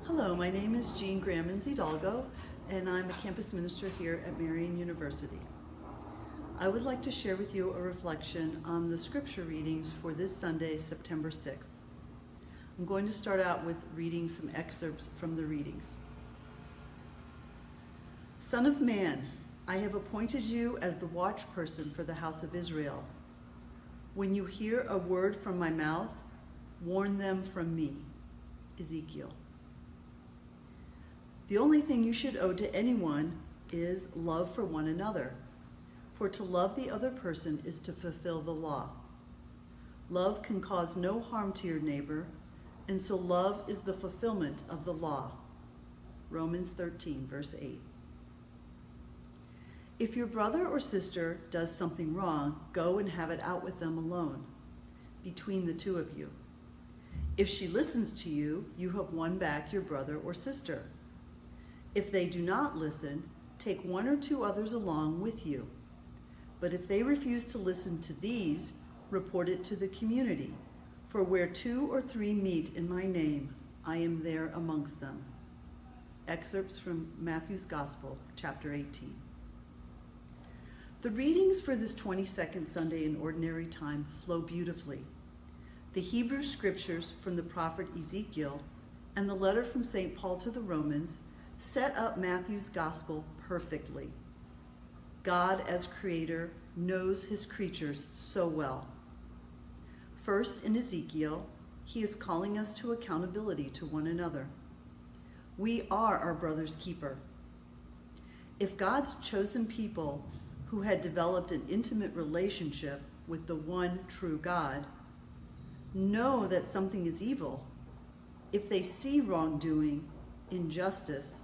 Hello, my name is Jean Hidalgo, and I'm a campus minister here at Marian University. I would like to share with you a reflection on the scripture readings for this Sunday, September 6th. I'm going to start out with reading some excerpts from the readings. Son of man, I have appointed you as the watchperson for the house of Israel. When you hear a word from my mouth, warn them from me. Ezekiel. The only thing you should owe to anyone is love for one another, for to love the other person is to fulfill the law. Love can cause no harm to your neighbor, and so love is the fulfillment of the law. Romans 13, verse 8. If your brother or sister does something wrong, go and have it out with them alone, between the two of you. If she listens to you, you have won back your brother or sister. If they do not listen, take one or two others along with you. But if they refuse to listen to these, report it to the community. For where 2 or 3 meet in my name, I am there amongst them. Excerpts from Matthew's Gospel, chapter 18. The readings for this 22nd Sunday in Ordinary Time flow beautifully. The Hebrew scriptures from the prophet Ezekiel and the letter from St. Paul to the Romans set up Matthew's Gospel perfectly. God, as creator, knows his creatures so well. First, in Ezekiel, he is calling us to accountability to one another. We are our brother's keeper. If God's chosen people who had developed an intimate relationship with the one true God know that something is evil, if they see wrongdoing, injustice,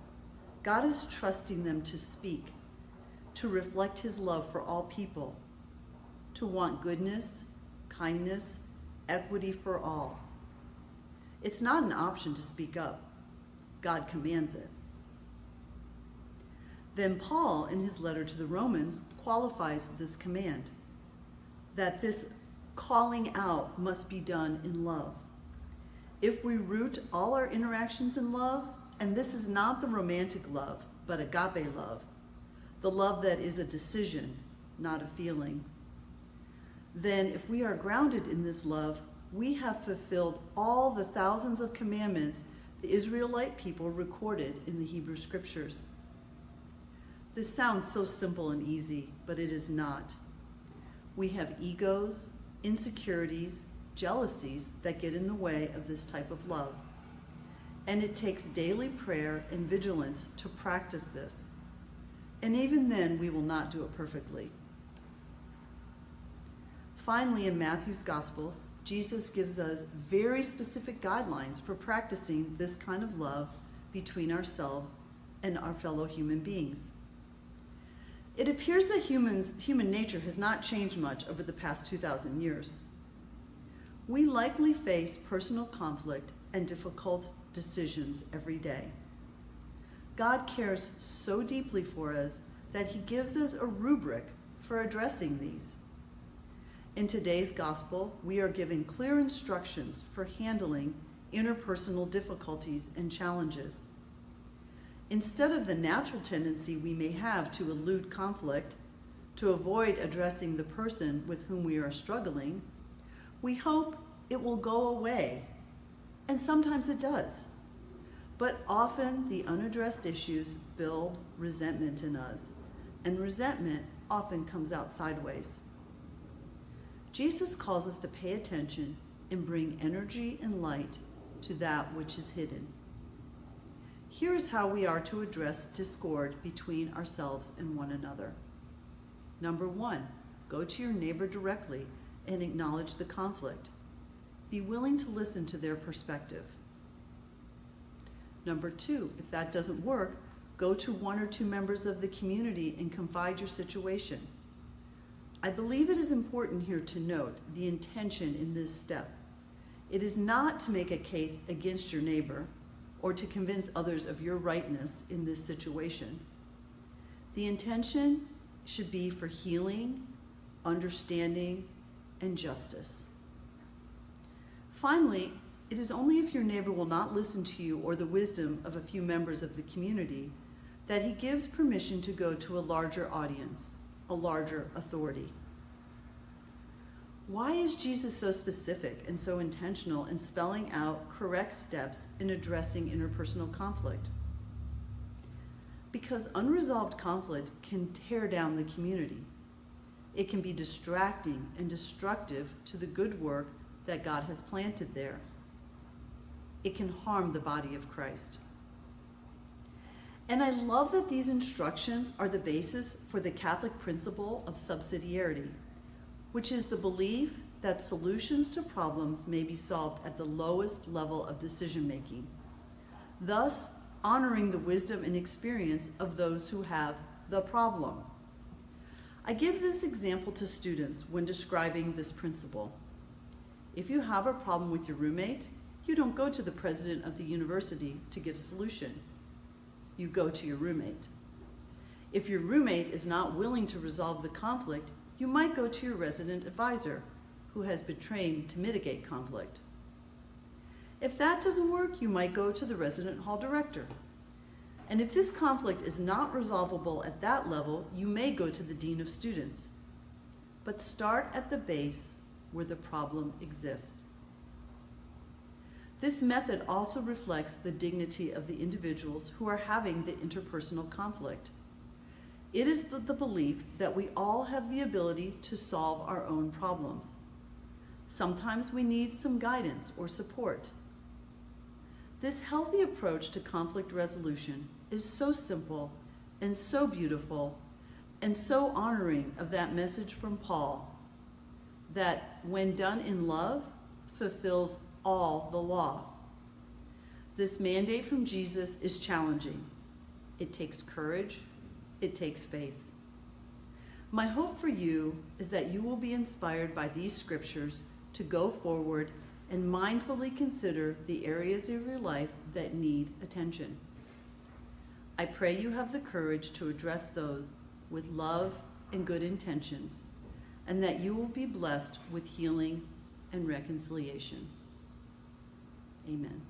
God is trusting them to speak, to reflect his love for all people, to want goodness, kindness, equity for all. It's not an option to speak up. God commands it. Then Paul, in his letter to the Romans, qualifies this command, that this calling out must be done in love. If we root all our interactions in love, and this is not the romantic love, but agape love, the love that is a decision, not a feeling, then if we are grounded in this love, we have fulfilled all the thousands of commandments the Israelite people recorded in the Hebrew scriptures. This sounds so simple and easy, but it is not. We have egos, insecurities, jealousies that get in the way of this type of love. And it takes daily prayer and vigilance to practice this. And even then, we will not do it perfectly. Finally, in Matthew's Gospel, Jesus gives us very specific guidelines for practicing this kind of love between ourselves and our fellow human beings. It appears that human nature has not changed much over the past 2,000 years. We likely face personal conflict and difficult decisions every day. God cares so deeply for us that he gives us a rubric for addressing these. In today's gospel, we are given clear instructions for handling interpersonal difficulties and challenges. Instead of the natural tendency we may have to elude conflict, to avoid addressing the person with whom we are struggling, we hope it will go away. And sometimes it does. But often the unaddressed issues build resentment in us, and resentment often comes out sideways. Jesus calls us to pay attention and bring energy and light to that which is hidden. Here is how we are to address discord between ourselves and one another. Number 1, go to your neighbor directly and acknowledge the conflict. Be willing to listen to their perspective. Number 2, if that doesn't work, go to 1 or 2 members of the community and confide your situation. I believe it is important here to note the intention in this step. It is not to make a case against your neighbor or to convince others of your rightness in this situation. The intention should be for healing, understanding, and justice. Finally, It is only if your neighbor will not listen to you or the wisdom of a few members of the community that he gives permission to go to a larger audience, a larger authority. Why is Jesus so specific and so intentional in spelling out correct steps in addressing interpersonal conflict? Because unresolved conflict can tear down the community. It can be distracting and destructive to the good work that God has planted there. It can harm the body of Christ. And I love that these instructions are the basis for the Catholic principle of subsidiarity, which is the belief that solutions to problems may be solved at the lowest level of decision-making, thus honoring the wisdom and experience of those who have the problem. I give this example to students when describing this principle. If you have a problem with your roommate, you don't go to the president of the university to get a solution. You go to your roommate. If your roommate is not willing to resolve the conflict, you might go to your resident advisor, who has been trained to mitigate conflict. If that doesn't work, you might go to the resident hall director. And if this conflict is not resolvable at that level, you may go to the dean of students. But start at the base where the problem exists. This method also reflects the dignity of the individuals who are having the interpersonal conflict. It is the belief that we all have the ability to solve our own problems. Sometimes we need some guidance or support. This healthy approach to conflict resolution is so simple and so beautiful and so honoring of that message from Paul that, when done in love, fulfills all the law. This mandate from Jesus is challenging. It takes courage. It takes faith. My hope for you is that you will be inspired by these scriptures to go forward and mindfully consider the areas of your life that need attention. I pray you have the courage to address those with love and good intentions, and that you will be blessed with healing and reconciliation. Amen.